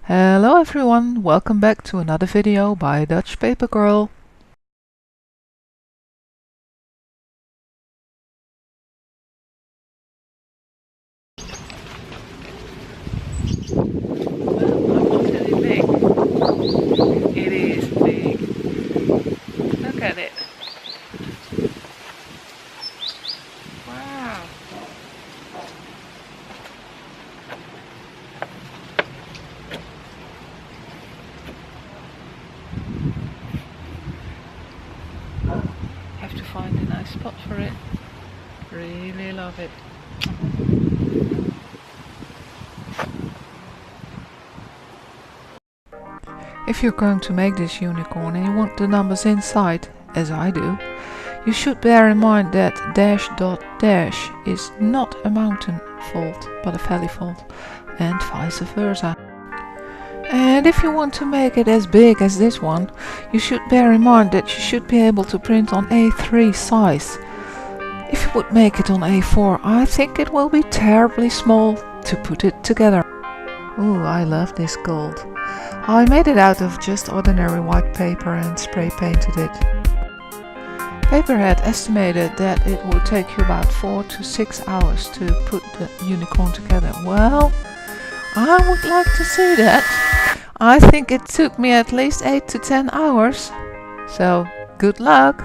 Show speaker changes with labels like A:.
A: Hello everyone, welcome back to another video by dutchpapergirl. Well, I'm really big. It is big. Look at it. Wow. Have to find a nice spot for it. Really love it. If you're going to make this unicorn and you want the numbers inside, as I do, you should bear in mind that dash dot dash is not a mountain fault but a valley fault, and vice versa. And if you want to make it as big as this one, you should bear in mind that you should be able to print on A3 size. If you would make it on A4, I think it will be terribly small to put it together. Ooh, I love this gold. I made it out of just ordinary white paper and spray painted it. Paper had estimated that it would take you about 4 to 6 hours to put the unicorn together. Well, I would like to see that. I think it took me at least 8 to 10 hours. So, good luck!